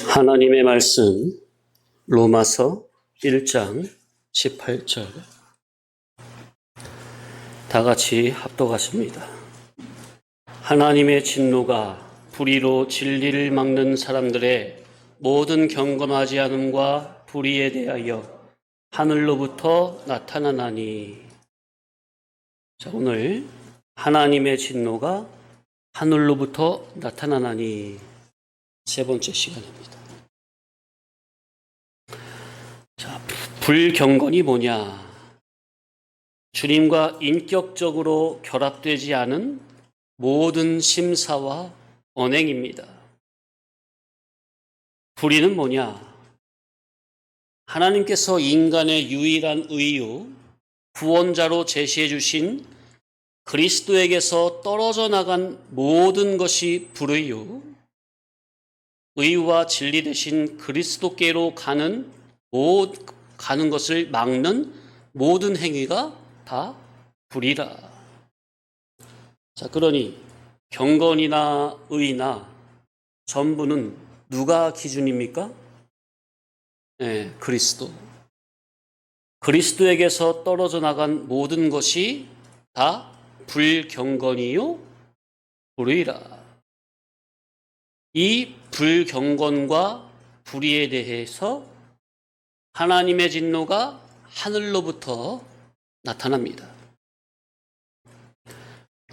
하나님의 말씀 로마서 1장 18절 다 같이 합독하십니다. 하나님의 진노가 불의로 진리를 막는 사람들의 모든 경건하지 않음과 불의에 대하여 하늘로부터 나타나나니. 자, 오늘 하나님의 진노가 하늘로부터 나타나나니 세 번째 시간입니다. 자, 불경건이 뭐냐? 주님과 인격적으로 결합되지 않은 모든 심사와 언행입니다. 불의는 뭐냐? 하나님께서 인간의 유일한 의유, 구원자로 제시해 주신 그리스도에게서 떨어져 나간 모든 것이 불의요, 의와 진리 대신 그리스도께로 가는 것을 막는 모든 행위가 다 불의라. 자, 그러니 경건이나 의나 전부는 누가 기준입니까? 네, 그리스도. 그리스도에게서 떨어져 나간 모든 것이 다 불경건이요 불의라. 이 불경건과 불의에 대해서 하나님의 진노가 하늘로부터 나타납니다.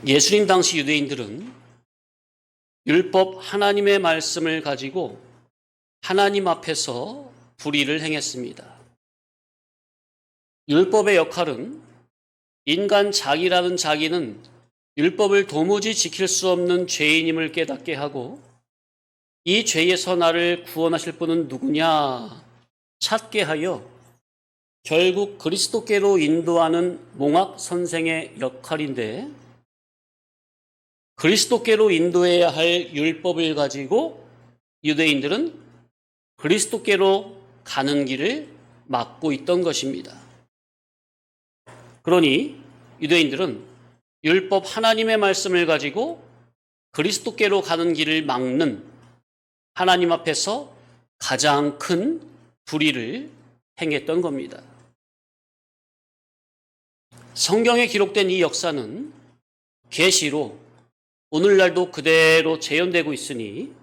예수님 당시 유대인들은 율법 하나님의 말씀을 가지고 하나님 앞에서 불의를 행했습니다. 율법의 역할은 인간 자기라는 자기는 율법을 도무지 지킬 수 없는 죄인임을 깨닫게 하고, 이 죄에서 나를 구원하실 분은 누구냐 찾게 하여 결국 그리스도께로 인도하는 몽학 선생의 역할인데, 그리스도께로 인도해야 할 율법을 가지고 유대인들은 그리스도께로 가는 길을 막고 있던 것입니다. 그러니 유대인들은 율법 하나님의 말씀을 가지고 그리스도께로 가는 길을 막는 하나님 앞에서 가장 큰 불의를 행했던 겁니다. 성경에 기록된 이 역사는 계시로 오늘날도 그대로 재현되고 있으니,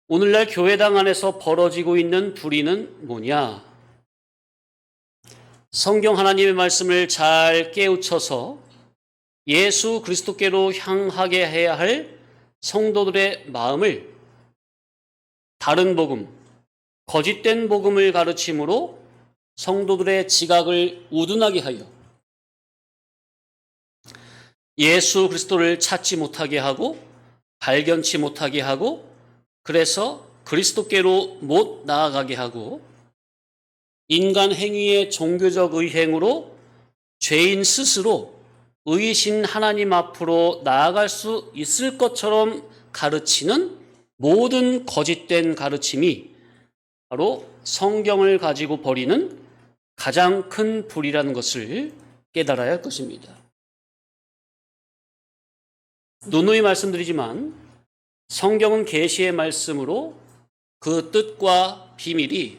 오늘날 교회당 안에서 벌어지고 있는 불의는 뭐냐? 성경 하나님의 말씀을 잘 깨우쳐서 예수 그리스도께로 향하게 해야 할 성도들의 마음을 다른 복음, 거짓된 복음을 가르침으로 성도들의 지각을 우둔하게 하여 예수 그리스도를 찾지 못하게 하고 발견치 못하게 하고, 그래서 그리스도께로 못 나아가게 하고, 인간 행위의 종교적 의행으로 죄인 스스로 의이신 하나님 앞으로 나아갈 수 있을 것처럼 가르치는 모든 거짓된 가르침이 바로 성경을 가지고 벌이는 가장 큰 불이라는 것을 깨달아야 할 것입니다. 누누이 말씀드리지만 성경은 계시의 말씀으로 그 뜻과 비밀이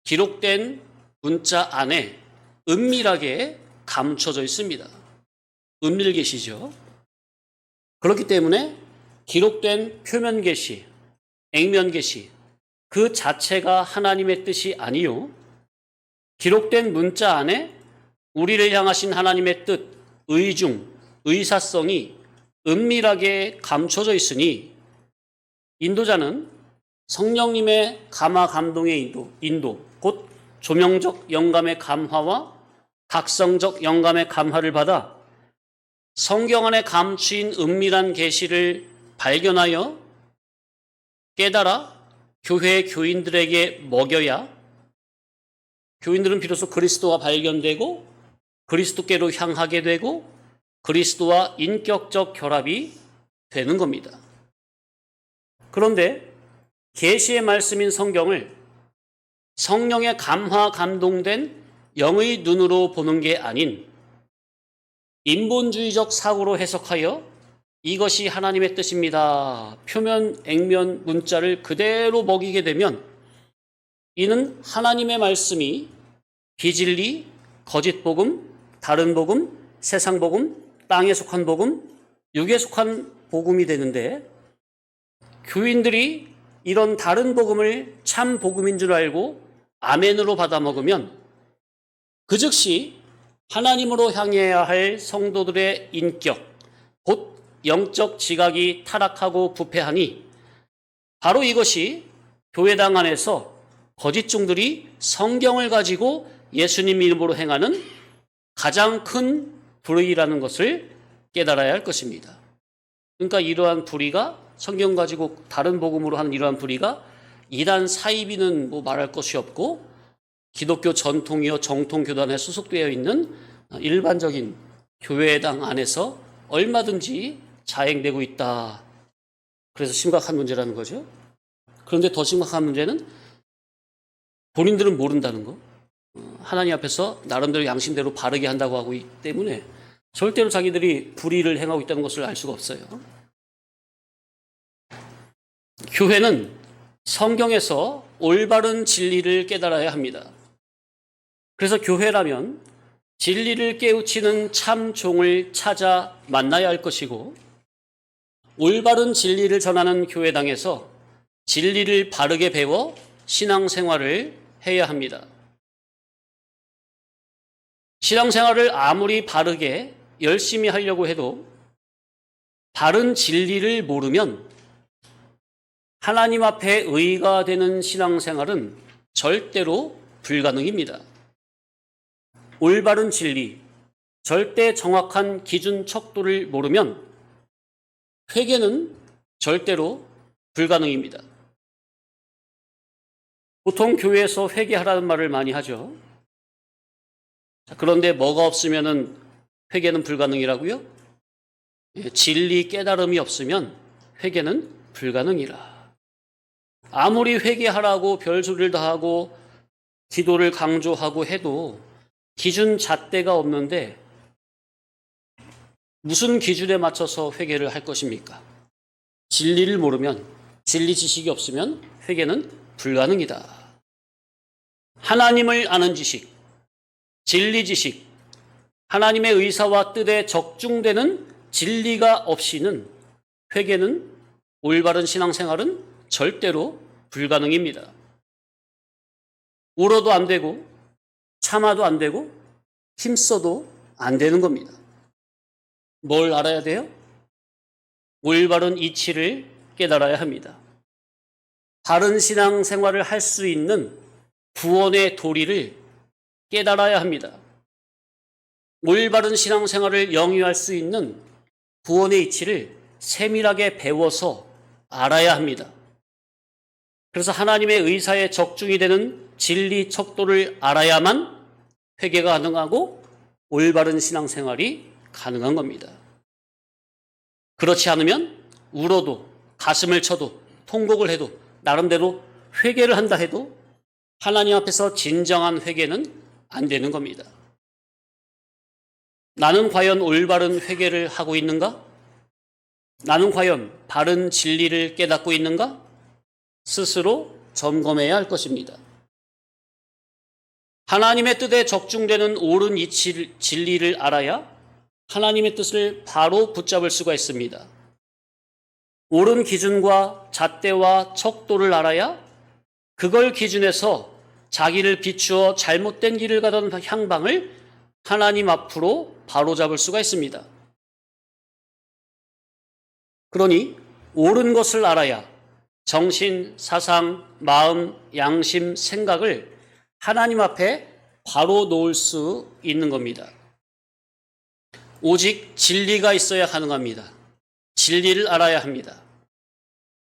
기록된 문자 안에 은밀하게 감춰져 있습니다. 은밀 계시죠. 그렇기 때문에 기록된 표면 계시, 액면 계시 그 자체가 하나님의 뜻이 아니요, 기록된 문자 안에 우리를 향하신 하나님의 뜻, 의중, 의사성이 은밀하게 감춰져 있으니, 인도자는 성령님의 감화 감동의 인도, 곧 조명적 영감의 감화와 각성적 영감의 감화를 받아 성경 안에 감추인 은밀한 계시를 발견하여 깨달아 교회 교인들에게 먹여야 교인들은 비로소 그리스도와 발견되고 그리스도께로 향하게 되고 그리스도와 인격적 결합이 되는 겁니다. 그런데 계시의 말씀인 성경을 성령의 감화 감동된 영의 눈으로 보는 게 아닌 인본주의적 사고로 해석하여 이것이 하나님의 뜻입니다. 표면, 액면, 문자를 그대로 먹이게 되면 이는 하나님의 말씀이 비진리, 거짓 복음, 다른 복음, 세상 복음, 땅에 속한 복음, 육에 속한 복음이 되는데, 교인들이 이런 다른 복음을 참 복음인 줄 알고 아멘으로 받아 먹으면 그 즉시 하나님으로 향해야 할 성도들의 인격, 곧 영적 지각이 타락하고 부패하니, 바로 이것이 교회당 안에서 거짓종들이 성경을 가지고 예수님 이름으로 행하는 가장 큰 불의라는 것을 깨달아야 할 것입니다. 그러니까 이러한 불의가, 성경 가지고 다른 복음으로 하는 이러한 불의가 이단 사이비는 뭐 말할 것이 없고, 기독교 전통이요 정통 교단에 소속되어 있는 일반적인 교회당 안에서 얼마든지 자행되고 있다. 그래서 심각한 문제라는 거죠. 그런데 더 심각한 문제는 본인들은 모른다는 거. 하나님 앞에서 나름대로 양심대로 바르게 한다고 하고 있기 때문에 절대로 자기들이 불의를 행하고 있다는 것을 알 수가 없어요. 교회는 성경에서 올바른 진리를 깨달아야 합니다. 그래서 교회라면 진리를 깨우치는 참 종을 찾아 만나야 할 것이고, 올바른 진리를 전하는 교회당에서 진리를 바르게 배워 신앙생활을 해야 합니다. 신앙생활을 아무리 바르게 열심히 하려고 해도 바른 진리를 모르면 하나님 앞에 의가 되는 신앙생활은 절대로 불가능입니다. 올바른 진리, 절대 정확한 기준 척도를 모르면 회개는 절대로 불가능입니다. 보통 교회에서 회개하라는 말을 많이 하죠. 그런데 뭐가 없으면 회개는 불가능이라고요? 진리 깨달음이 없으면 회개는 불가능이라. 아무리 회개하라고 별소리를 다 하고 기도를 강조하고 해도 기준 잣대가 없는데 무슨 기준에 맞춰서 회개를 할 것입니까? 진리를 모르면, 진리 지식이 없으면 회개는 불가능이다. 하나님을 아는 지식, 진리 지식, 하나님의 의사와 뜻에 적중되는 진리가 없이는 회개는, 올바른 신앙생활은 절대로 불가능입니다. 울어도 안 되고 참아도 안 되고 힘써도 안 되는 겁니다. 뭘 알아야 돼요? 올바른 이치를 깨달아야 합니다. 바른 신앙생활을 할 수 있는 구원의 도리를 깨달아야 합니다. 올바른 신앙생활을 영위할 수 있는 구원의 이치를 세밀하게 배워서 알아야 합니다. 그래서 하나님의 의사에 적중이 되는 진리 척도를 알아야만 회개가 가능하고 올바른 신앙생활이 가능한 겁니다. 그렇지 않으면 울어도 가슴을 쳐도 통곡을 해도 나름대로 회개를 한다 해도 하나님 앞에서 진정한 회개는 안 되는 겁니다. 나는 과연 올바른 회개를 하고 있는가? 나는 과연 바른 진리를 깨닫고 있는가? 스스로 점검해야 할 것입니다. 하나님의 뜻에 적중되는 옳은 진리를 알아야 하나님의 뜻을 바로 붙잡을 수가 있습니다. 옳은 기준과 잣대와 척도를 알아야 그걸 기준해서 자기를 비추어 잘못된 길을 가던 향방을 하나님 앞으로 바로잡을 수가 있습니다. 그러니 옳은 것을 알아야 정신, 사상, 마음, 양심, 생각을 하나님 앞에 바로 놓을 수 있는 겁니다. 오직 진리가 있어야 가능합니다. 진리를 알아야 합니다.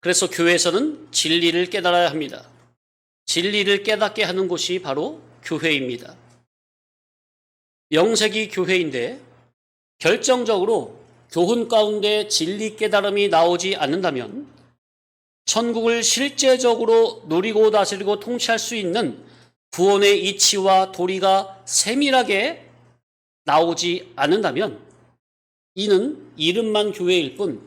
그래서 교회에서는 진리를 깨달아야 합니다. 진리를 깨닫게 하는 곳이 바로 교회입니다. 영세기 교회인데 결정적으로 교훈 가운데 진리 깨달음이 나오지 않는다면 천국을 실제적으로 누리고 다스리고 통치할 수 있는 구원의 이치와 도리가 세밀하게 나오지 않는다면 이는 이름만 교회일 뿐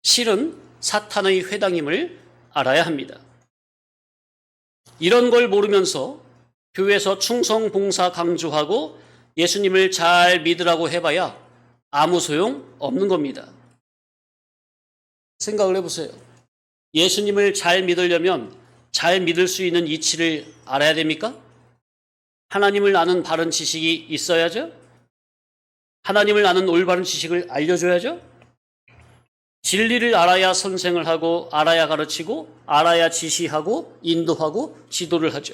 실은 사탄의 회당임을 알아야 합니다. 이런 걸 모르면서 교회에서 충성 봉사 강조하고 예수님을 잘 믿으라고 해봐야 아무 소용 없는 겁니다. 생각을 해보세요. 예수님을 잘 믿으려면 잘 믿을 수 있는 이치를 알아야 됩니까? 하나님을 아는 바른 지식이 있어야죠. 하나님을 아는 올바른 지식을 알려줘야죠. 진리를 알아야 선생을 하고, 알아야 가르치고, 알아야 지시하고, 인도하고, 지도를 하죠.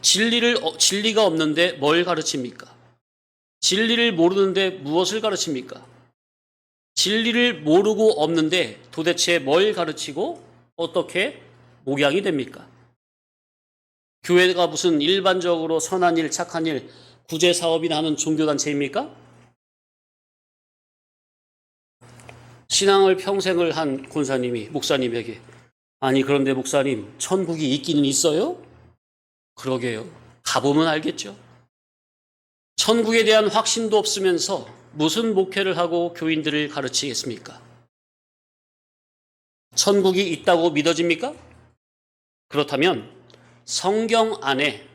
진리가 없는데 뭘 가르칩니까? 진리를 모르는데 무엇을 가르칩니까? 진리를 모르고 없는데 도대체 뭘 가르치고 어떻게 목양이 됩니까? 교회가 무슨 일반적으로 선한 일, 착한 일, 구제 사업이나 하는 종교단체입니까? 신앙을 평생을 한 권사님이 목사님에게 아니 그런데 목사님 천국이 있기는 있어요? 그러게요. 가보면 알겠죠. 천국에 대한 확신도 없으면서 무슨 목회를 하고 교인들을 가르치겠습니까? 천국이 있다고 믿어집니까? 그렇다면 성경 안에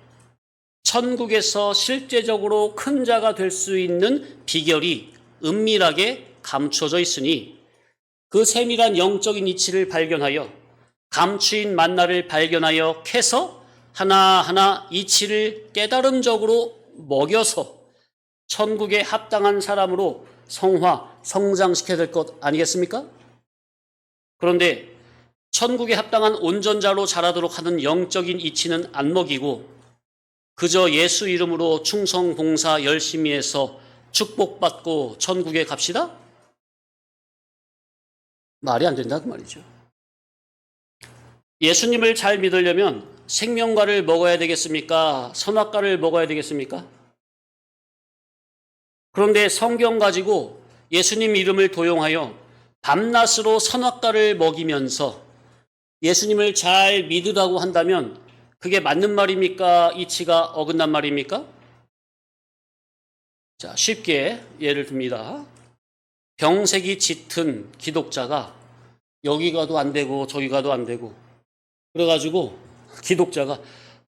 천국에서 실제적으로 큰 자가 될 수 있는 비결이 은밀하게 감춰져 있으니 그 세밀한 영적인 이치를 발견하여 감추인 만나를 발견하여 캐서 하나하나 이치를 깨달음적으로 먹여서 천국에 합당한 사람으로 성장시켜야 될 것 아니겠습니까? 그런데 천국에 합당한 온전자로 자라도록 하는 영적인 이치는 안 먹이고 그저 예수 이름으로 충성 봉사 열심히 해서 축복받고 천국에 갑시다? 말이 안 된다 그 말이죠. 예수님을 잘 믿으려면 생명과를 먹어야 되겠습니까? 선악과를 먹어야 되겠습니까? 그런데 성경 가지고 예수님 이름을 도용하여 밤낮으로 선악과를 먹이면서 예수님을 잘 믿으라고 한다면 그게 맞는 말입니까? 이치가 어긋난 말입니까? 자, 쉽게 예를 듭니다. 병색이 짙은 기독자가 여기 가도 안 되고 저기 가도 안 되고 그래가지고 기독자가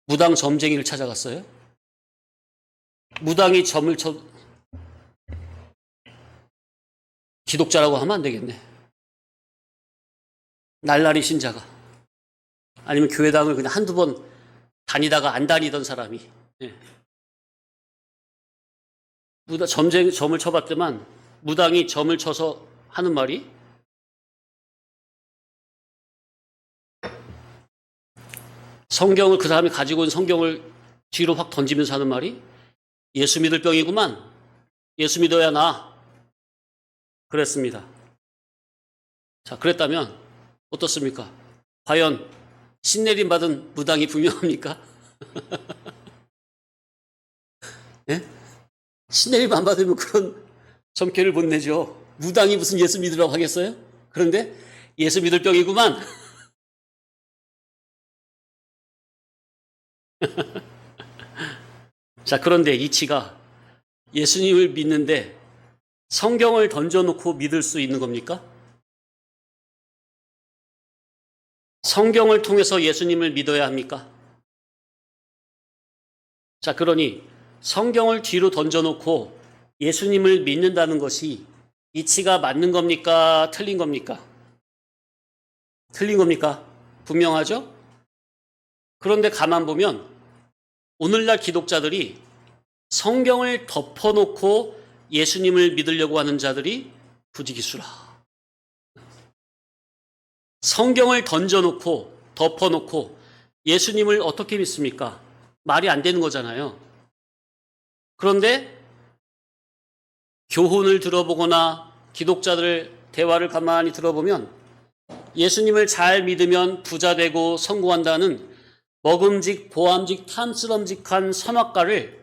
무당 점쟁이를 찾아갔어요. 무당이 점을 쳐 기독자라고 하면 안 되겠네. 날라리 신자가 아니면 교회당을 그냥 한두 번 다니다가 안 다니던 사람이 점을 쳐봤더만 무당이 점을 쳐서 하는 말이 성경을 그 사람이 가지고 있는 성경을 뒤로 확 던지면서 하는 말이 예수 믿을 병이구만. 예수 믿어야 나. 그랬습니다. 자, 그랬다면 어떻습니까? 과연 신내림 받은 무당이 분명합니까? 네? 신내림 안 받으면 그런 점괘를 못 내죠. 무당이 무슨 예수 믿으라고 하겠어요? 그런데 예수 믿을 병이구만. 자, 그런데 이치가 예수님을 믿는데 성경을 던져놓고 믿을 수 있는 겁니까? 성경을 통해서 예수님을 믿어야 합니까? 자, 그러니 성경을 뒤로 던져놓고 예수님을 믿는다는 것이 이치가 맞는 겁니까? 틀린 겁니까? 틀린 겁니까? 분명하죠? 그런데 가만 보면 오늘날 기독자들이 성경을 덮어놓고 예수님을 믿으려고 하는 자들이 부지기수라. 성경을 던져놓고 덮어놓고 예수님을 어떻게 믿습니까? 말이 안 되는 거잖아요. 그런데 교훈을 들어보거나 기독자들 대화를 가만히 들어보면 예수님을 잘 믿으면 부자 되고 성공한다는 먹음직, 보암직, 탐스럼직한 선악과를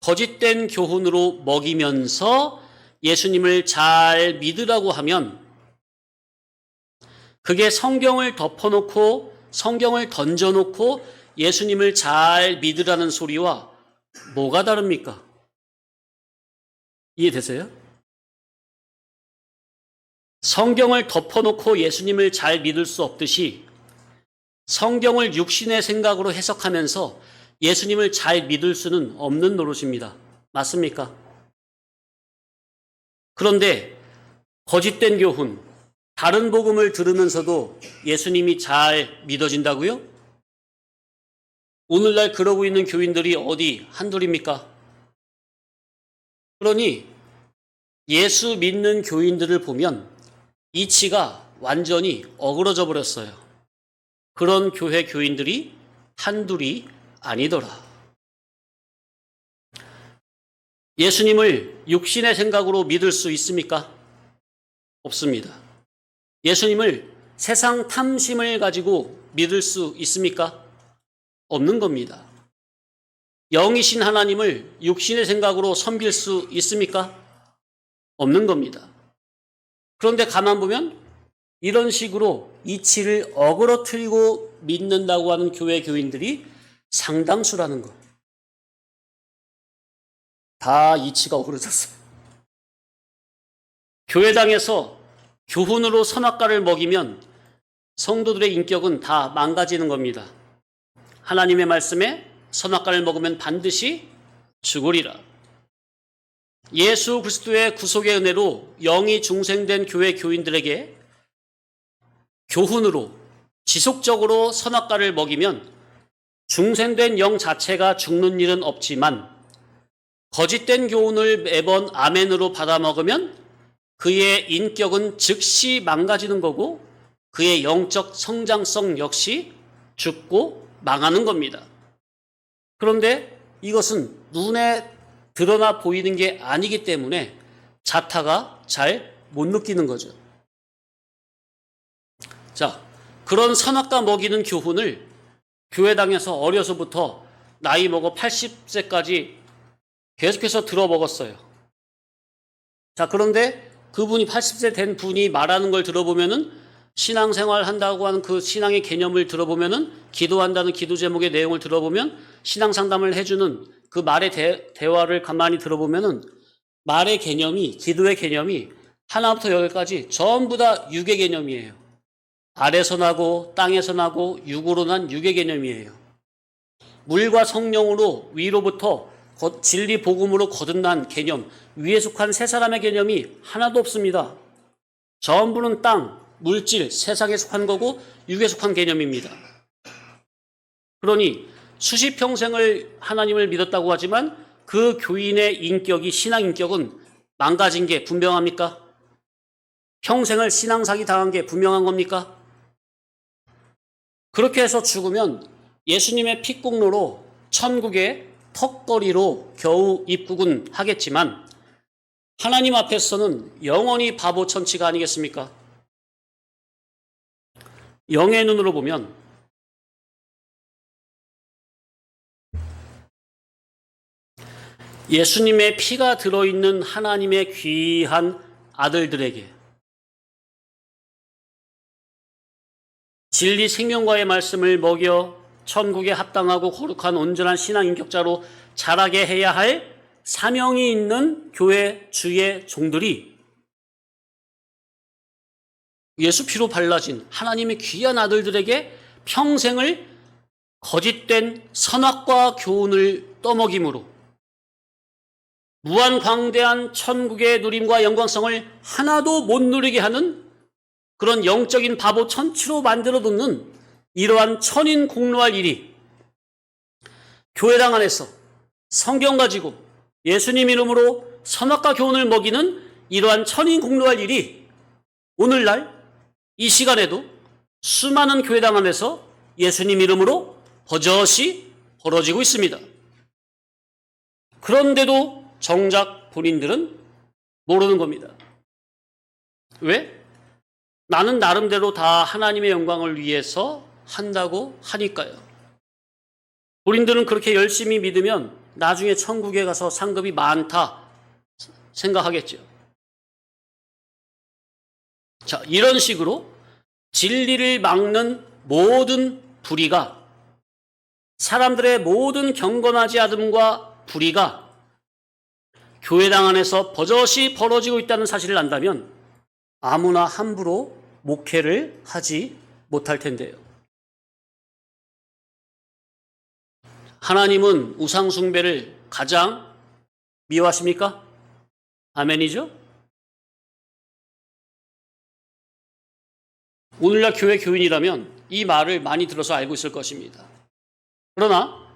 거짓된 교훈으로 먹이면서 예수님을 잘 믿으라고 하면 그게 성경을 덮어놓고 성경을 던져놓고 예수님을 잘 믿으라는 소리와 뭐가 다릅니까? 이해되세요? 성경을 덮어놓고 예수님을 잘 믿을 수 없듯이 성경을 육신의 생각으로 해석하면서 예수님을 잘 믿을 수는 없는 노릇입니다. 맞습니까? 그런데 거짓된 교훈, 다른 복음을 들으면서도 예수님이 잘 믿어진다고요? 오늘날 그러고 있는 교인들이 어디 한둘입니까? 그러니 예수 믿는 교인들을 보면 이치가 완전히 어그러져 버렸어요. 그런 교회 교인들이 한둘이 아니더라. 예수님을 육신의 생각으로 믿을 수 있습니까? 없습니다. 예수님을 세상 탐심을 가지고 믿을 수 있습니까? 없는 겁니다. 영이신 하나님을 육신의 생각으로 섬길 수 있습니까? 없는 겁니다. 그런데 가만 보면 이런 식으로 이치를 어그러뜨리고 믿는다고 하는 교회 교인들이 상당수라는 것. 다 이치가 어그러졌어요. 교회당에서 교훈으로 선악과를 먹이면 성도들의 인격은 다 망가지는 겁니다. 하나님의 말씀에 선악과를 먹으면 반드시 죽으리라. 예수 그리스도의 구속의 은혜로 영이 중생된 교회 교인들에게 교훈으로 지속적으로 선악과를 먹이면 중생된 영 자체가 죽는 일은 없지만 거짓된 교훈을 매번 아멘으로 받아먹으면 그의 인격은 즉시 망가지는 거고 그의 영적 성장성 역시 죽고 망하는 겁니다. 그런데 이것은 눈에 드러나 보이는 게 아니기 때문에 자타가 잘 못 느끼는 거죠. 자, 그런 선악과 먹이는 교훈을 교회당에서 어려서부터 나이 먹어 80세까지 계속해서 들어먹었어요. 자, 그런데 그분이 80세 된 분이 말하는 걸 들어보면은 신앙생활 한다고 하는 그 신앙의 개념을 들어보면은 기도한다는 기도 제목의 내용을 들어보면 신앙 상담을 해주는 그 말의 대화를 가만히 들어보면은 말의 개념이, 기도의 개념이 하나부터 열까지 전부 다 육의 개념이에요. 아래서 나고 땅에서 나고 육으로 난 육의 개념이에요. 물과 성령으로 위로부터 진리 복음으로 거듭난 개념, 위에 속한 세 사람의 개념이 하나도 없습니다. 전부는 땅, 물질, 세상에 속한 거고 육에 속한 개념입니다. 그러니 수십 평생을 하나님을 믿었다고 하지만 그 교인의 인격이, 신앙 인격은 망가진 게 분명합니까? 평생을 신앙 사기 당한 게 분명한 겁니까? 그렇게 해서 죽으면 예수님의 핏국로로 천국의 턱걸이로 겨우 입국은 하겠지만 하나님 앞에서는 영원히 바보 천치가 아니겠습니까? 영의 눈으로 보면 예수님의 피가 들어있는 하나님의 귀한 아들들에게 진리 생명과의 말씀을 먹여 천국에 합당하고 거룩한 온전한 신앙 인격자로 자라게 해야 할 사명이 있는 교회 주의 종들이 예수 피로 발라진 하나님의 귀한 아들들에게 평생을 거짓된 선악과 교훈을 떠먹임으로 무한 광대한 천국의 누림과 영광성을 하나도 못 누리게 하는 그런 영적인 바보 천치로 만들어놓는 이러한 천인 공로할 일이 교회당 안에서 성경 가지고 예수님 이름으로 선악과 교훈을 먹이는 이러한 천인 공로할 일이 오늘날 이 시간에도 수많은 교회당 안에서 예수님 이름으로 버젓이 벌어지고 있습니다. 그런데도 정작 본인들은 모르는 겁니다. 왜? 나는 나름대로 다 하나님의 영광을 위해서 한다고 하니까요. 본인들은 그렇게 열심히 믿으면 나중에 천국에 가서 상급이 많다 생각하겠죠. 자, 이런 식으로 진리를 막는 모든 불의가, 사람들의 모든 경건하지 않음과 불의가 교회당 안에서 버젓이 벌어지고 있다는 사실을 안다면 아무나 함부로 목회를 하지 못할 텐데요. 하나님은 우상 숭배를 가장 미워하십니까? 아멘이죠? 오늘날 교회 교인이라면 이 말을 많이 들어서 알고 있을 것입니다. 그러나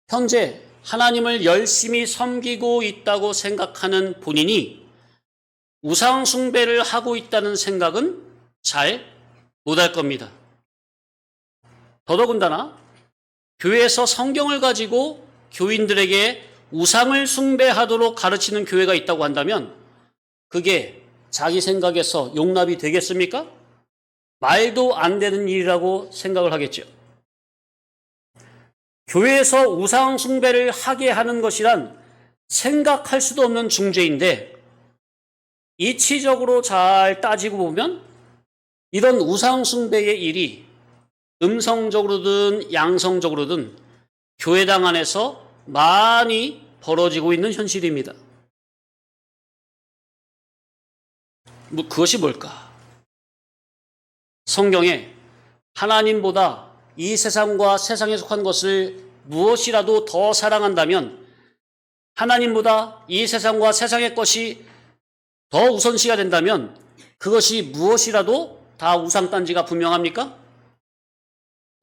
현재 하나님을 열심히 섬기고 있다고 생각하는 본인이 우상 숭배를 하고 있다는 생각은 잘 못할 겁니다. 더더군다나 교회에서 성경을 가지고 교인들에게 우상을 숭배하도록 가르치는 교회가 있다고 한다면 그게 자기 생각에서 용납이 되겠습니까? 말도 안 되는 일이라고 생각을 하겠죠. 교회에서 우상 숭배를 하게 하는 것이란 생각할 수도 없는 중죄인데 이치적으로 잘 따지고 보면 이런 우상 숭배의 일이 음성적으로든 양성적으로든 교회당 안에서 많이 벌어지고 있는 현실입니다. 그것이 뭘까? 성경에 하나님보다 이 세상과 세상에 속한 것을 무엇이라도 더 사랑한다면 하나님보다 이 세상과 세상의 것이 더 우선시가 된다면 그것이 무엇이라도 다 우상단지가 분명합니까?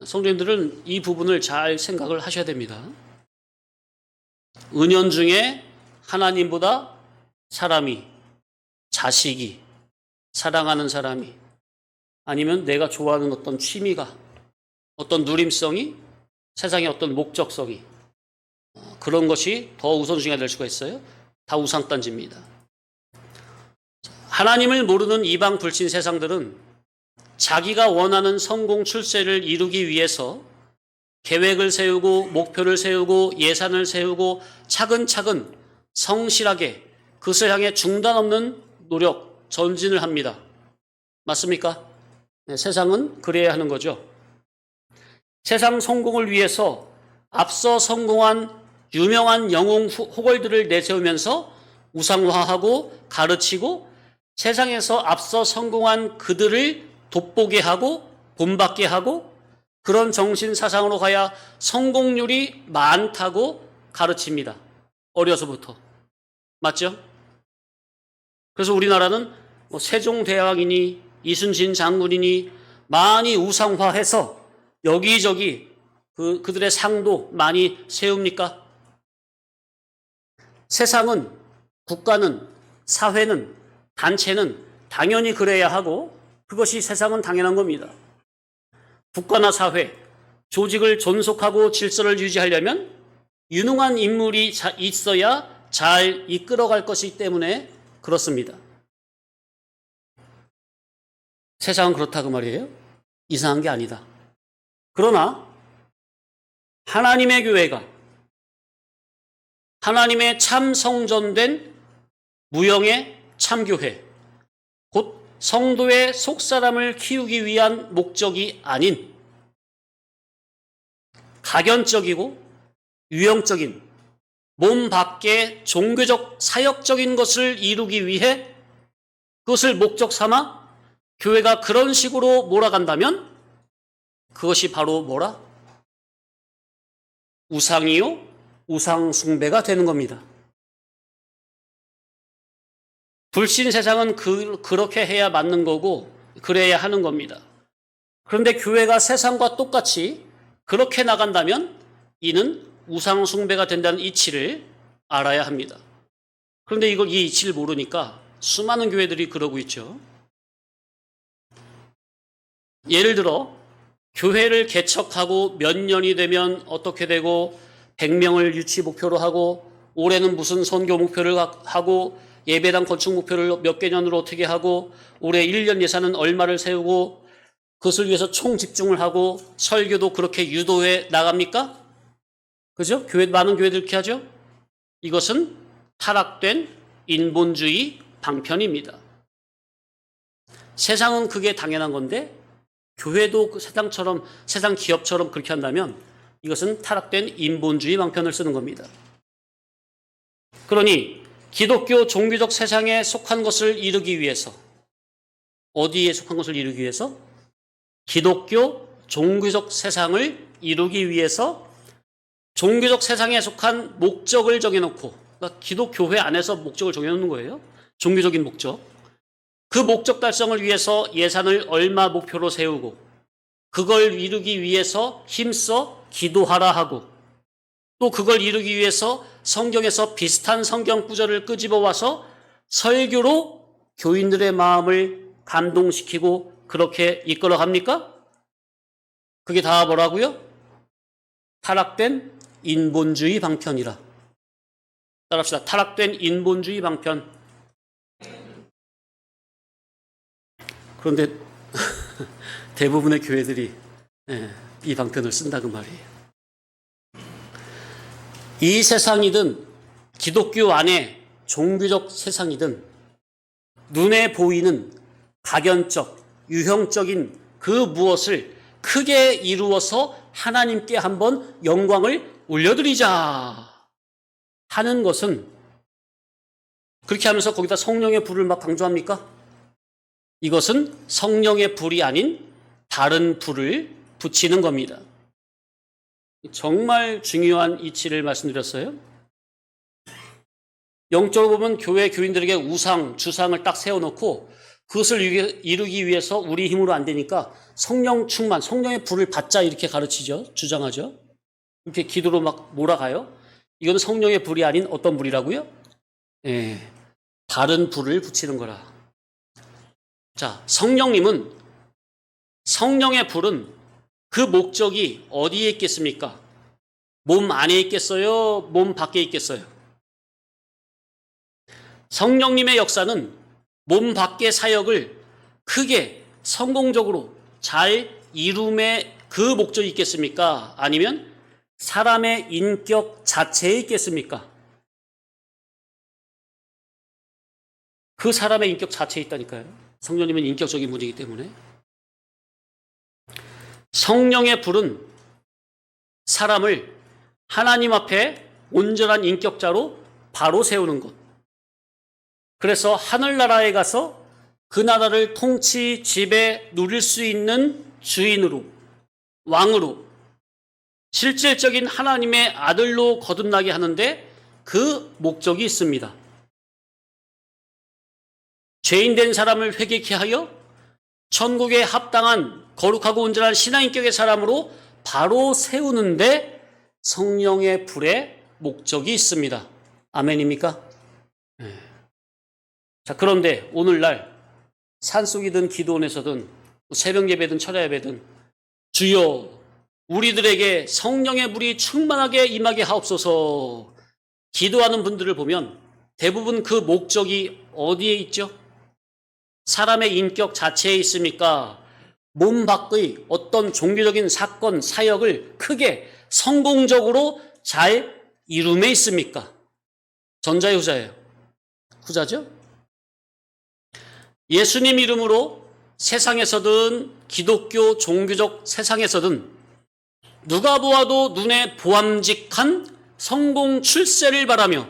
성도님들은 이 부분을 잘 생각을 하셔야 됩니다. 은연중에 하나님보다 사람이, 자식이, 사랑하는 사람이 아니면 내가 좋아하는 어떤 취미가 어떤 누림성이 세상의 어떤 목적성이 그런 것이 더 우선순위가 될 수가 있어요. 다 우상단지입니다. 하나님을 모르는 이방 불신 세상들은 자기가 원하는 성공 출세를 이루기 위해서 계획을 세우고 목표를 세우고 예산을 세우고 차근차근 성실하게 그것을 향해 중단 없는 노력, 전진을 합니다. 맞습니까? 네, 세상은 그래야 하는 거죠. 세상 성공을 위해서 앞서 성공한 유명한 영웅 호걸들을 내세우면서 우상화하고 가르치고 세상에서 앞서 성공한 그들을 돋보게 하고 본받게 하고 그런 정신 사상으로 가야 성공률이 많다고 가르칩니다. 어려서부터. 맞죠? 그래서 우리나라는 세종대왕이니 이순신 장군이니 많이 우상화해서 여기저기 그들의 상도 많이 세웁니까? 세상은, 국가는, 사회는, 단체는 당연히 그래야 하고 그것이 세상은 당연한 겁니다. 국가나 사회, 조직을 존속하고 질서를 유지하려면 유능한 인물이 있어야 잘 이끌어갈 것이기 때문에 그렇습니다. 세상은 그렇다고 말이에요. 이상한 게 아니다. 그러나 하나님의 교회가 하나님의 참 성전된 무형의 참교회 곧 성도의 속사람을 키우기 위한 목적이 아닌 가견적이고 유형적인 몸 밖의 종교적 사역적인 것을 이루기 위해 그것을 목적 삼아 교회가 그런 식으로 몰아간다면 그것이 바로 뭐라? 우상이요? 우상 숭배가 되는 겁니다. 불신 세상은 그렇게 해야 맞는 거고 그래야 하는 겁니다. 그런데 교회가 세상과 똑같이 그렇게 나간다면 이는 우상 숭배가 된다는 이치를 알아야 합니다. 그런데 이 이치를 모르니까 수많은 교회들이 그러고 있죠. 예를 들어 교회를 개척하고 몇 년이 되면 어떻게 되고 100명을 유치 목표로 하고 올해는 무슨 선교 목표를 하고 예배당 건축 목표를 몇 개년으로 어떻게 하고 올해 1년 예산은 얼마를 세우고 그것을 위해서 총집중을 하고 설교도 그렇게 유도해 나갑니까? 그죠? 많은 교회들 그렇게 하죠? 이것은 타락된 인본주의 방편입니다. 세상은 그게 당연한 건데 교회도 세상 기업처럼 그렇게 한다면 이것은 타락된 인본주의 방편을 쓰는 겁니다. 그러니 기독교 종교적 세상에 속한 것을 이루기 위해서 어디에 속한 것을 이루기 위해서? 기독교 종교적 세상을 이루기 위해서 종교적 세상에 속한 목적을 정해놓고, 그러니까 기독교회 안에서 목적을 정해놓는 거예요. 종교적인 목적. 그 목적 달성을 위해서 예산을 얼마 목표로 세우고 그걸 이루기 위해서 힘써 기도하라 하고 또 그걸 이루기 위해서 성경에서 비슷한 성경 구절을 끄집어 와서 설교로 교인들의 마음을 감동시키고 그렇게 이끌어 갑니까? 그게 다 뭐라고요? 타락된 인본주의 방편이라. 따라합시다. 타락된 인본주의 방편. 그런데 대부분의 교회들이 이 방편을 쓴다 그 말이에요. 이 세상이든 기독교 안에 종교적 세상이든 눈에 보이는 각연적, 유형적인 그 무엇을 크게 이루어서 하나님께 한번 영광을 올려드리자 하는 것은, 그렇게 하면서 거기다 성령의 불을 막 강조합니까? 이것은 성령의 불이 아닌 다른 불을 붙이는 겁니다. 정말 중요한 이치를 말씀드렸어요. 영적으로 보면 교회 교인들에게 우상, 주상을 딱 세워놓고 그것을 이루기 위해서 우리 힘으로 안 되니까 성령 충만, 성령의 불을 받자 이렇게 가르치죠. 주장하죠. 이렇게 기도로 막 몰아가요. 이건 성령의 불이 아닌 어떤 불이라고요? 다른 불을 붙이는 거라. 자, 성령님은, 성령의 불은 그 목적이 어디에 있겠습니까? 몸 안에 있겠어요? 몸 밖에 있겠어요? 성령님의 역사는 몸 밖의 사역을 크게 성공적으로 잘 이룸에 그 목적이 있겠습니까? 아니면 사람의 인격 자체에 있겠습니까? 그 사람의 인격 자체에 있다니까요. 성령님은 인격적인 분이기 때문에. 성령의 불은 사람을 하나님 앞에 온전한 인격자로 바로 세우는 것. 그래서 하늘나라에 가서 그 나라를 통치, 지배, 누릴 수 있는 주인으로, 왕으로, 실질적인 하나님의 아들로 거듭나게 하는데 그 목적이 있습니다. 죄인된 사람을 회개케 하여 천국에 합당한 거룩하고 온전한 신앙인격의 사람으로 바로 세우는데 성령의 불의 목적이 있습니다. 아멘입니까? 네. 자, 그런데 오늘날 산속이든 기도원에서든 새벽 예배든 철야 예배든 주여 우리들에게 성령의 불이 충만하게 임하게 하옵소서 기도하는 분들을 보면 대부분 그 목적이 어디에 있죠? 사람의 인격 자체에 있습니까? 몸 밖의 어떤 종교적인 사건, 사역을 크게 성공적으로 잘 이룸에 있습니까? 전자예요, 후자예요? 후자죠? 예수님 이름으로 세상에서든 기독교 종교적 세상에서든 누가 보아도 눈에 보암직한 성공 출세를 바라며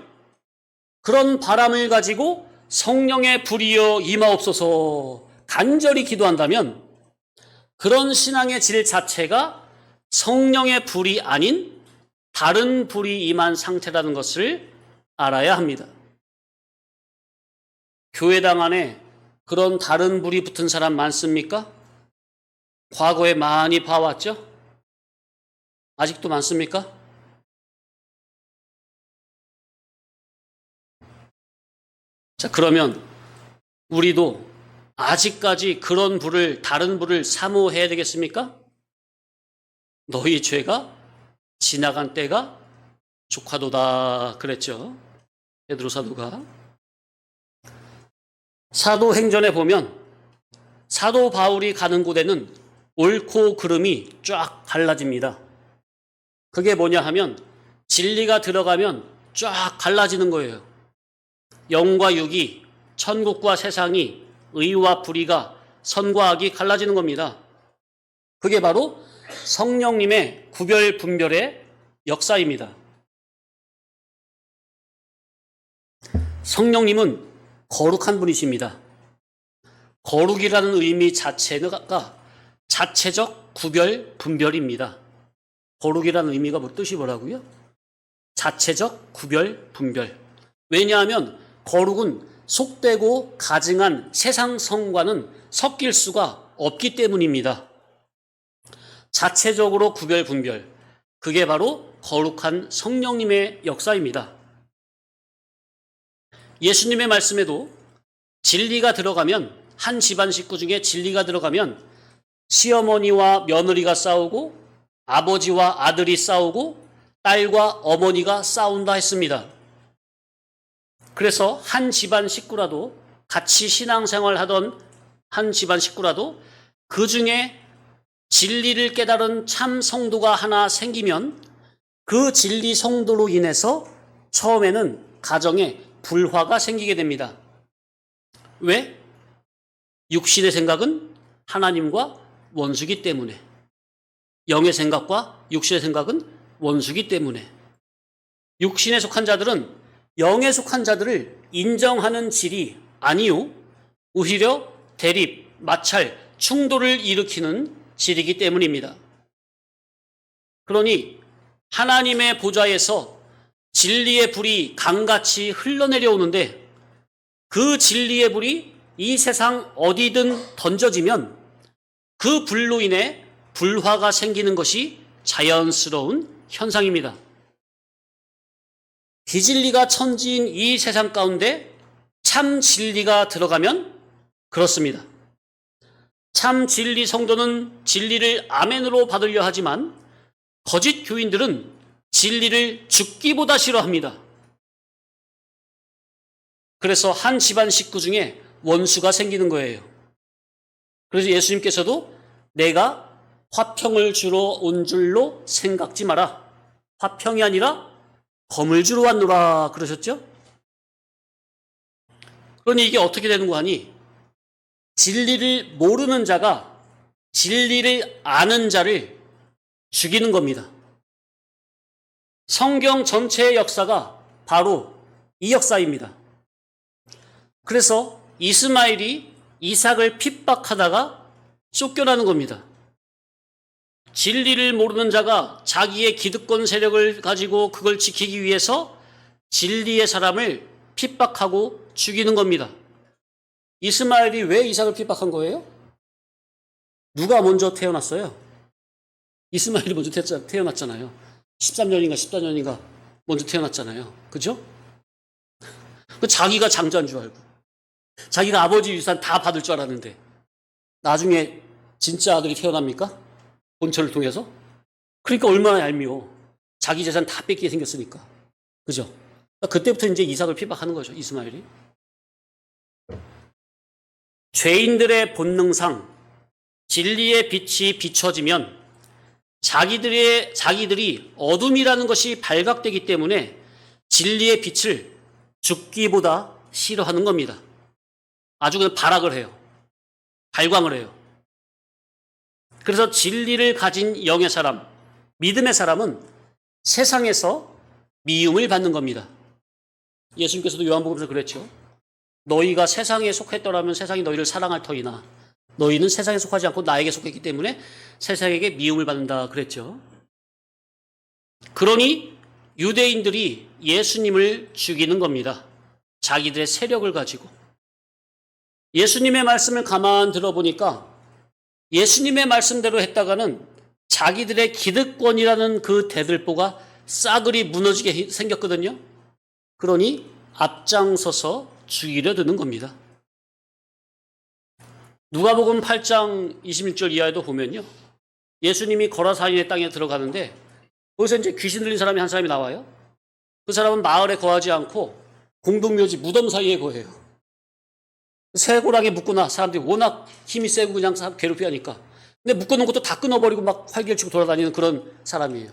그런 바람을 가지고 성령의 불이여 임하옵소서 간절히 기도한다면 그런 신앙의 질 자체가 성령의 불이 아닌 다른 불이 임한 상태라는 것을 알아야 합니다. 교회당 안에 그런 다른 불이 붙은 사람 많습니까? 과거에 많이 봐왔죠? 아직도 많습니까? 자, 그러면 우리도 아직까지 그런 불을, 다른 불을 사모해야 되겠습니까? 너희 죄가 지나간 때가 족하도다 그랬죠. 베드로 사도가. 사도행전에 보면 사도 바울이 가는 곳에는 옳고 그름이 쫙 갈라집니다. 그게 뭐냐 하면 진리가 들어가면 쫙 갈라지는 거예요. 영과 육이, 천국과 세상이, 의와 불의가, 선과 악이 갈라지는 겁니다. 그게 바로 성령님의 구별 분별의 역사입니다. 성령님은 거룩한 분이십니다. 거룩이라는 의미 자체가 자체적 구별, 분별입니다. 거룩이라는 의미가 뜻이 뭐라고요? 자체적 구별, 분별. 왜냐하면 거룩은 속되고 가증한 세상 성과는 섞일 수가 없기 때문입니다. 자체적으로 구별, 분별. 그게 바로 거룩한 성령님의 역사입니다. 예수님의 말씀에도 진리가 들어가면, 한 집안 식구 중에 진리가 들어가면 시어머니와 며느리가 싸우고 아버지와 아들이 싸우고 딸과 어머니가 싸운다 했습니다. 그래서 한 집안 식구라도, 같이 신앙생활 하던 한 집안 식구라도 그 중에 진리를 깨달은 참 성도가 하나 생기면 그 진리 성도로 인해서 처음에는 가정에 불화가 생기게 됩니다. 왜? 육신의 생각은 하나님과 원수기 때문에, 영의 생각과 육신의 생각은 원수기 때문에, 육신에 속한 자들은 영에 속한 자들을 인정하는 질이 아니요, 오히려 대립, 마찰, 충돌을 일으키는 질이기 때문입니다. 그러니 하나님의 보좌에서 진리의 불이 강같이 흘러내려오는데 그 진리의 불이 이 세상 어디든 던져지면 그 불로 인해 불화가 생기는 것이 자연스러운 현상입니다. 비진리가 천지인 이 세상 가운데 참 진리가 들어가면 그렇습니다. 참 진리 성도는 진리를 아멘으로 받으려 하지만 거짓 교인들은 진리를 죽기보다 싫어합니다. 그래서 한 집안 식구 중에 원수가 생기는 거예요. 그래서 예수님께서도 내가 화평을 주러 온 줄로 생각지 마라. 화평이 아니라 검을 주러 왔노라 그러셨죠? 그러니 이게 어떻게 되는 거 아니? 진리를 모르는 자가 진리를 아는 자를 죽이는 겁니다. 성경 전체의 역사가 바로 이 역사입니다. 그래서 이스마엘이 이삭을 핍박하다가 쫓겨나는 겁니다. 진리를 모르는 자가 자기의 기득권 세력을 가지고 그걸 지키기 위해서 진리의 사람을 핍박하고 죽이는 겁니다. 이스마엘이 왜 이삭을 핍박한 거예요? 누가 먼저 태어났어요? 이스마엘이 먼저 태어났잖아요. 13년인가 14년인가 먼저 태어났잖아요. 그죠? 자기가 장자인 줄 알고 자기가 아버지 유산 다 받을 줄 알았는데 나중에 진짜 아들이 태어납니까? 본처를 통해서? 그러니까 얼마나 얄미워. 자기 재산 다 뺏기게 생겼으니까. 그죠? 그때부터 이제 이삭을 핍박하는 거죠. 이스마엘이. 죄인들의 본능상 진리의 빛이 비춰지면 자기들이 어둠이라는 것이 발각되기 때문에 진리의 빛을 죽기보다 싫어하는 겁니다. 아주 그냥 발악을 해요. 발광을 해요. 그래서 진리를 가진 영의 사람, 믿음의 사람은 세상에서 미움을 받는 겁니다. 예수님께서도 요한복음에서 그랬죠. 너희가 세상에 속했더라면 세상이 너희를 사랑할 터이나 너희는 세상에 속하지 않고 나에게 속했기 때문에 세상에게 미움을 받는다 그랬죠. 그러니 유대인들이 예수님을 죽이는 겁니다. 자기들의 세력을 가지고. 예수님의 말씀을 가만 들어보니까 예수님의 말씀대로 했다가는 자기들의 기득권이라는 그 대들보가 싸그리 무너지게 생겼거든요. 그러니 앞장서서 죽이려 드는 겁니다. 누가복음 8장 26절 이하에도 보면요. 예수님이 거라사인의 땅에 들어가는데 거기서 이제 귀신 들린 사람이 한 사람이 나와요. 그 사람은 마을에 거하지 않고 공동묘지 무덤 사이에 거해요. 쇠고랑에 묶거나 사람들이 워낙 힘이 세고 그냥 사람 괴롭게 하니까. 근데 묶어놓은 것도 다 끊어버리고 막 활개치고 돌아다니는 그런 사람이에요.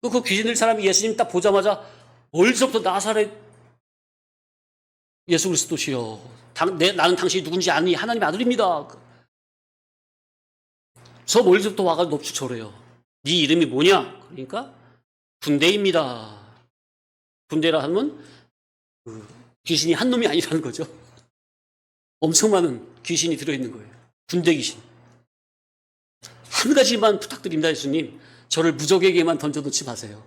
그 귀신 들린 사람이 예수님 딱 보자마자 멀리서부터 나사렛 예수 그리스도시여 나는 당신이 누군지 아니 하나님의 아들입니다. 저 멀리서부터 와가지고 넙죽 절해요. 네 이름이 뭐냐? 그러니까 군대입니다. 군대라 하면 귀신이 한 놈이 아니라는 거죠. 엄청 많은 귀신이 들어있는 거예요. 군대 귀신. 한 가지만 부탁드립니다, 예수님. 저를 무적에게만 던져놓지 마세요.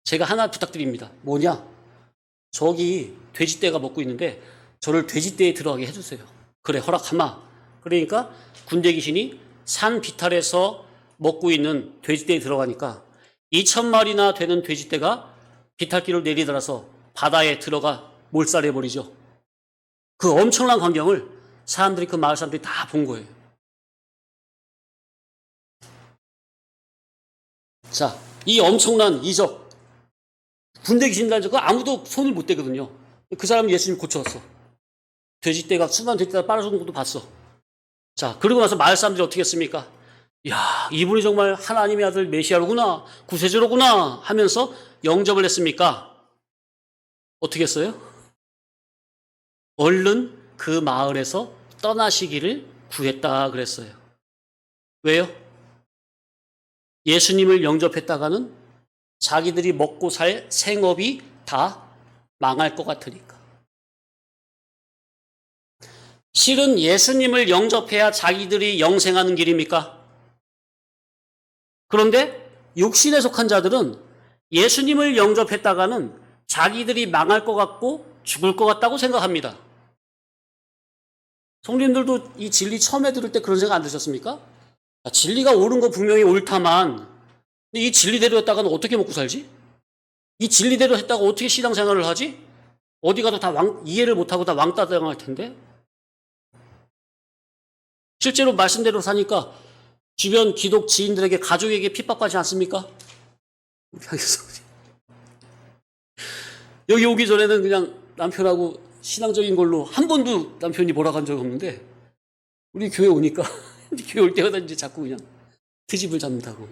제가 하나 부탁드립니다. 뭐냐? 저기 돼지떼가 먹고 있는데 저를 돼지떼에 들어가게 해주세요. 그래, 허락하마. 그러니까 군대 귀신이 산 비탈에서 먹고 있는 돼지떼에 들어가니까 2,000마리나 되는 돼지떼가 비탈길을 내리더라서 바다에 들어가 몰살해버리죠. 그 엄청난 광경을 사람들이, 그 마을 사람들이 다 본 거예요. 자, 이 엄청난 이적, 군대 귀신이라는 거 아무도 손을 못 대거든요. 그 사람은 예수님 고쳤어. 돼지떼가, 수많은 돼지떼가 빨아주는 것도 봤어. 자, 그러고 나서 마을 사람들이 어떻게 했습니까? 야, 이분이 정말 하나님의 아들 메시아로구나, 구세주로구나 하면서 영접을 했습니까? 어떻게 했어요? 얼른 그 마을에서 떠나시기를 구했다 그랬어요. 왜요? 예수님을 영접했다가는 자기들이 먹고 살 생업이 다 망할 것 같으니까. 실은 예수님을 영접해야 자기들이 영생하는 길입니까? 그런데 육신에 속한 자들은 예수님을 영접했다가는 자기들이 망할 것 같고 죽을 것 같다고 생각합니다. 성도님들도 이 진리 처음에 들을 때 그런 생각 안 드셨습니까? 진리가 옳은 거 분명히 옳다만, 근데 이 진리대로 했다가는 어떻게 먹고 살지? 이 진리대로 했다가 어떻게 신앙생활을 하지? 어디 가도 다 이해를 못하고 다 왕따 당할 텐데? 실제로 말씀대로 사니까 주변 기독 지인들에게, 가족에게 핍박하지 않습니까? 여기 오기 전에는 그냥 남편하고 신앙적인 걸로 한 번도 남편이 뭐라고 한 적이 없는데, 우리 교회 오니까 교회 올 때마다 이제 자꾸 그냥 트집을 잡는다고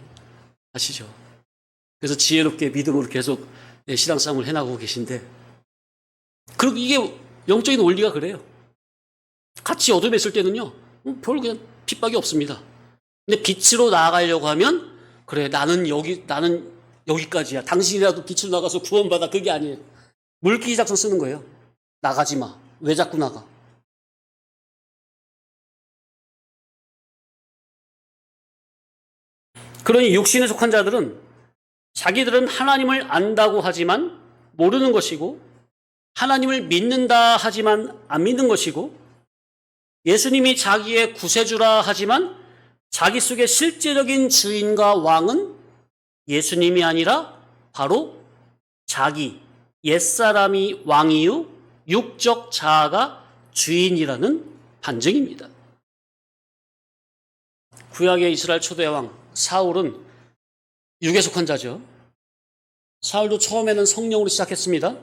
아시죠? 그래서 지혜롭게 믿음으로 계속 신앙 싸움을 해나가고 계신데, 그리고 이게 영적인 원리가 그래요. 같이 어둠에 있을 때는요, 별 그냥 핍박이 없습니다. 근데 빛으로 나아가려고 하면, 그래, 나는 여기까지야. 당신이라도 빛으로 나가서 구원받아. 그게 아니에요. 물귀 작전 쓰는 거예요. 나가지 마. 왜 자꾸 나가? 그러니 육신에 속한 자들은 자기들은 하나님을 안다고 하지만 모르는 것이고, 하나님을 믿는다 하지만 안 믿는 것이고, 예수님이 자기의 구세주라 하지만 자기 속의 실제적인 주인과 왕은 예수님이 아니라 바로 자기, 옛사람이 왕이요 육적 자아가 주인이라는 반증입니다. 구약의 이스라엘 초대 왕 사울은 육에 속한 자죠. 사울도 처음에는 성령으로 시작했습니다.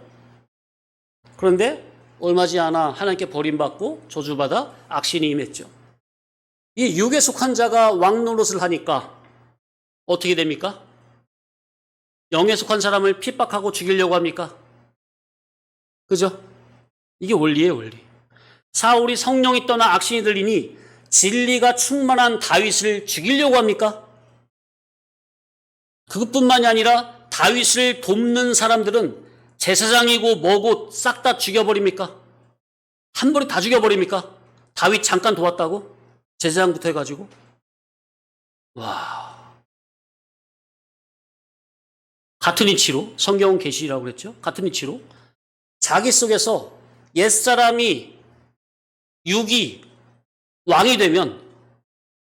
그런데 얼마 지 않아 하나님께 버림받고 저주받아 악신이 임했죠. 이 육에 속한 자가 왕 노릇을 하니까 어떻게 됩니까? 영에 속한 사람을 핍박하고 죽이려고 합니까? 그죠? 이게 원리예요, 원리. 사울이 성령이 떠나 악신이 들리니 진리가 충만한 다윗을 죽이려고 합니까? 그것뿐만이 아니라 다윗을 돕는 사람들은 제사장이고 뭐고 싹 다 죽여버립니까? 한 번에 다 죽여버립니까? 다윗 잠깐 도왔다고? 제사장부터 해가지고? 와. 같은 이치로, 성경은 계시라고 그랬죠? 같은 이치로 자기 속에서 옛사람이, 육이 왕이 되면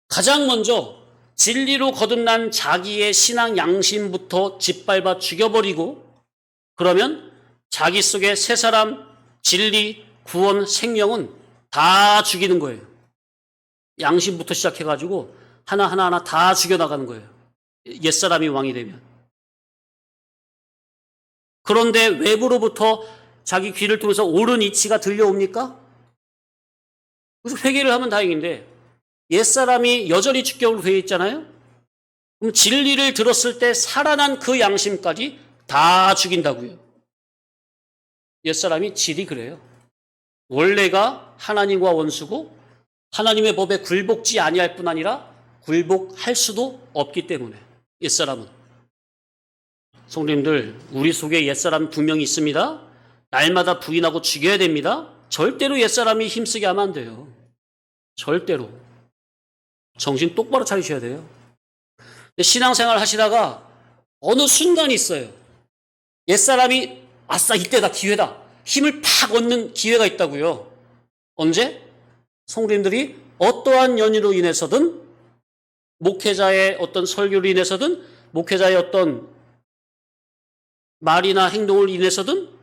가장 먼저 진리로 거듭난 자기의 신앙 양심부터 짓밟아 죽여버리고, 그러면 자기 속의 새 사람, 진리, 구원, 생명은 다 죽이는 거예요. 양심부터 시작해가지고 하나하나 다 죽여나가는 거예요. 옛사람이 왕이 되면. 그런데 외부로부터 자기 귀를 통해서 옳은 이치가 들려옵니까? 그래서 회개를 하면 다행인데, 옛사람이 여전히 주격으로 되어 있잖아요? 그럼 진리를 들었을 때 살아난 그 양심까지 다 죽인다고요. 옛사람이 질이 그래요. 원래가 하나님과 원수고 하나님의 법에 굴복지 아니할 뿐 아니라 굴복할 수도 없기 때문에. 옛사람은. 성도님들, 우리 속에 옛사람 2명이 있습니다. 날마다 부인하고 죽여야 됩니다. 절대로 옛사람이 힘쓰게 하면 안 돼요. 절대로. 정신 똑바로 차리셔야 돼요. 신앙생활 하시다가 어느 순간이 있어요. 옛사람이 아싸 이때다 기회다. 힘을 팍 얻는 기회가 있다고요. 언제? 성도님들이 어떠한 연유로 인해서든 목회자의 어떤 설교로 인해서든 목회자의 어떤 말이나 행동을 인해서든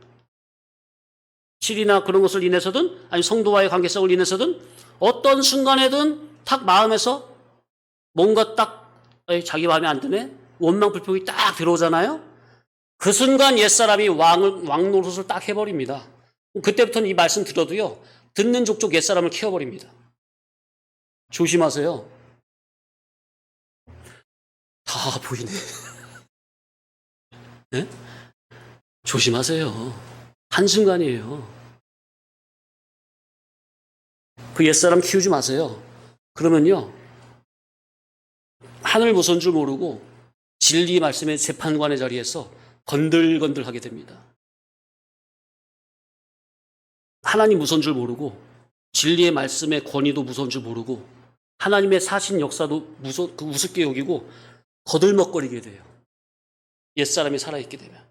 질이나 그런 것을 인해서든 아니 성도와의 관계성을 인해서든 어떤 순간에든 탁 마음에서 뭔가 딱 자기 마음에 안 드네? 원망 불평이 딱 들어오잖아요? 그 순간 옛사람이 왕 노릇을 딱 해버립니다. 그때부터는 이 말씀 들어도요, 듣는 족족 옛사람을 키워버립니다. 조심하세요. 다 보이네. 네? 조심하세요. 한순간이에요. 그 옛사람 키우지 마세요. 그러면요, 하늘 무서운 줄 모르고 진리 말씀의 재판관의 자리에서 건들건들하게 됩니다. 하나님 무서운 줄 모르고 진리의 말씀의 권위도 무서운 줄 모르고 하나님의 사신 역사도 우습게 여기고 거들먹거리게 돼요. 옛사람이 살아있게 되면.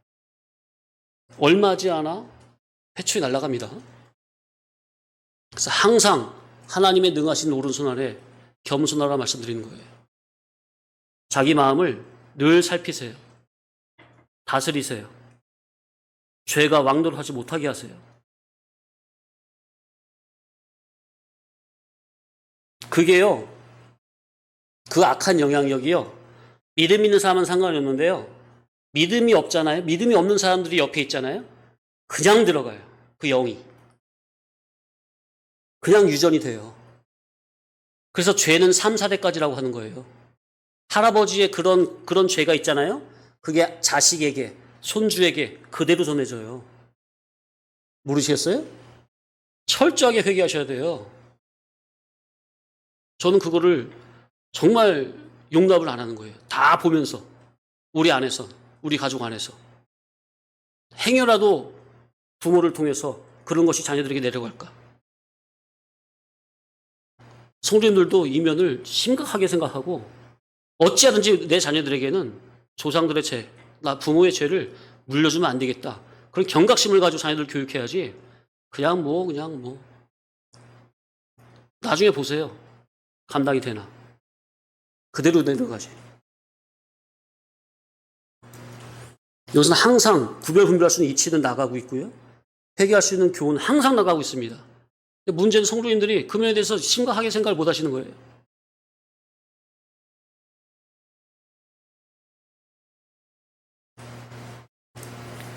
얼마 하지 않아 회초리 날아갑니다. 그래서 항상 하나님의 능하신 오른손 아래 겸손하라 말씀드리는 거예요. 자기 마음을 늘 살피세요. 다스리세요. 죄가 왕노릇하지 못하게 하세요. 그게요, 그 악한 영향력이요, 믿음 있는 사람은 상관이 없는데요, 믿음이 없잖아요. 믿음이 없는 사람들이 옆에 있잖아요. 그냥 들어가요. 그 영이. 그냥 유전이 돼요. 그래서 죄는 3, 4대까지라고 하는 거예요. 할아버지의 그런 죄가 있잖아요. 그게 자식에게, 손주에게 그대로 전해져요. 모르시겠어요? 철저하게 회개하셔야 돼요. 저는 그거를 정말 용납을 안 하는 거예요. 다 보면서. 우리 안에서, 우리 가족 안에서. 행여라도 부모를 통해서 그런 것이 자녀들에게 내려갈까. 성도님들도 이 면을 심각하게 생각하고 어찌하든지 내 자녀들에게는 조상들의 죄, 나 부모의 죄를 물려주면 안 되겠다. 그런 경각심을 가지고 자녀들 교육해야지. 그냥 뭐. 나중에 보세요. 감당이 되나. 그대로 내려가지. 여기서는 항상 구별 분별할 수 있는 이치는 나가고 있고요. 회개할 수 있는 교훈은 항상 나가고 있습니다. 근데 문제는 성도님들이 그 면에 대해서 심각하게 생각을 못 하시는 거예요.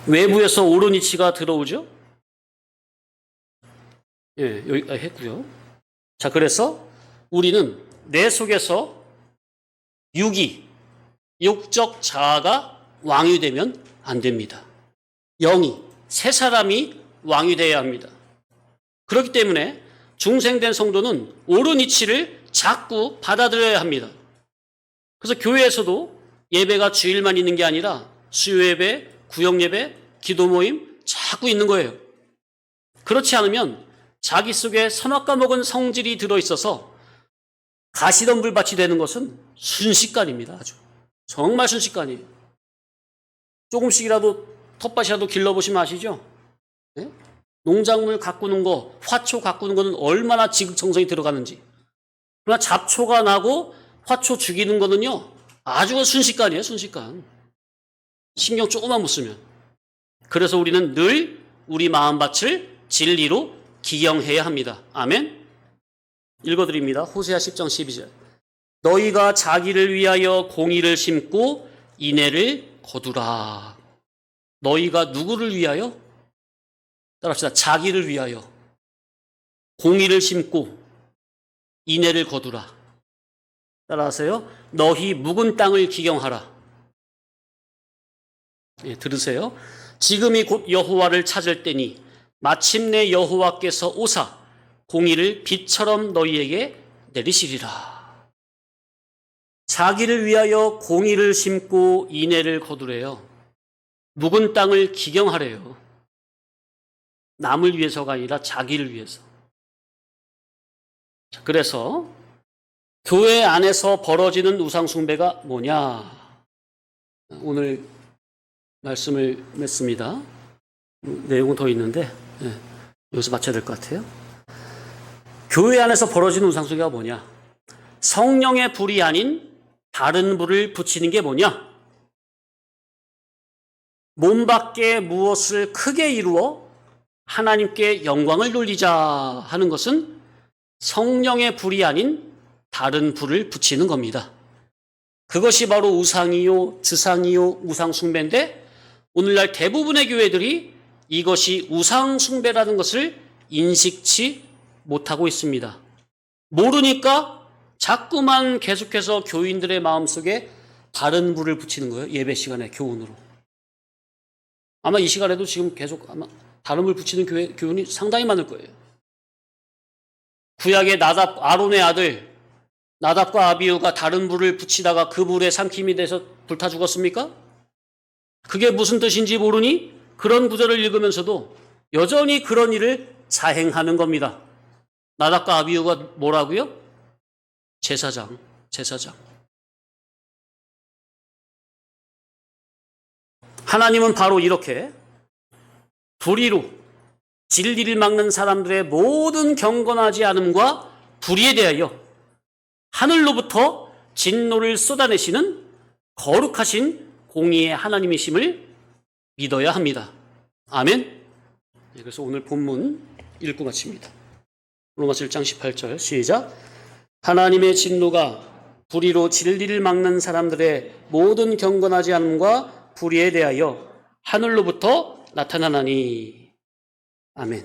외부에서 옳은 이치가 들어오죠? 예, 여기까지 했고요. 자, 그래서 우리는 내 속에서 육적 자아가 왕이 되면 안 됩니다. 영이, 새 사람이 왕이 되어야 합니다. 그렇기 때문에 중생된 성도는 옳은 이치를 자꾸 받아들여야 합니다. 그래서 교회에서도 예배가 주일만 있는 게 아니라 수요예배, 구역예배, 기도 모임 자꾸 있는 거예요. 그렇지 않으면 자기 속에 선악과 먹은 성질이 들어있어서 가시덤불밭이 되는 것은 순식간입니다. 아주 정말 순식간이에요. 조금씩이라도 텃밭이라도 길러보시면 아시죠? 네? 농작물 가꾸는 거, 화초 가꾸는 거는 얼마나 지극정성이 들어가는지. 그러나 잡초가 나고 화초 죽이는 거는요, 아주 순식간이에요. 순식간. 신경 조금만 못 쓰면. 그래서 우리는 늘 우리 마음밭을 진리로 기경해야 합니다. 아멘. 읽어드립니다. 호세아 10장 12절. 너희가 자기를 위하여 공의를 심고 인애를 거두라. 너희가 누구를 위하여? 따라합시다. 자기를 위하여 공의를 심고 인애를 거두라. 따라하세요. 너희 묵은 땅을 기경하라. 예, 들으세요. 지금이 곧 여호와를 찾을 때니 마침내 여호와께서 오사 공의를 빛처럼 너희에게 내리시리라. 자기를 위하여 공의를 심고 인애를 거두래요. 묵은 땅을 기경하래요. 남을 위해서가 아니라 자기를 위해서. 자, 그래서 교회 안에서 벌어지는 우상숭배가 뭐냐? 오늘 말씀을 맺습니다. 내용은 더 있는데 여기서 마쳐야 될 것 같아요. 교회 안에서 벌어지는 우상숭배가 뭐냐? 성령의 불이 아닌 다른 불을 붙이는 게 뭐냐? 몸 밖에 무엇을 크게 이루어 하나님께 영광을 돌리자 하는 것은 성령의 불이 아닌 다른 불을 붙이는 겁니다. 그것이 바로 우상이요, 주상이요, 우상숭배인데 오늘날 대부분의 교회들이 이것이 우상숭배라는 것을 인식치 못하고 있습니다. 모르니까 자꾸만 계속해서 교인들의 마음속에 다른 불을 붙이는 거예요. 예배 시간에 교훈으로. 아마 이 시간에도 지금 계속 아마 다른 불 붙이는 교훈이 상당히 많을 거예요. 구약의 아론의 아들 나답과 아비후가 다른 불을 붙이다가 그 불에 삼킴이 돼서 불타 죽었습니까? 그게 무슨 뜻인지 모르니 그런 구절을 읽으면서도 여전히 그런 일을 자행하는 겁니다. 나답과 아비후가 뭐라고요? 제사장. 하나님은 바로 이렇게 불의로 진리를 막는 사람들의 모든 경건하지 않음과 불의에 대하여 하늘로부터 진노를 쏟아내시는 거룩하신 공의의 하나님이심을 믿어야 합니다. 아멘. 그래서 오늘 본문 읽고 마칩니다. 로마서 1장 18절 시작. 하나님의 진노가 불의로 진리를 막는 사람들의 모든 경건하지 않음과 불의에 대하여 하늘로부터 나타나나니. 아멘.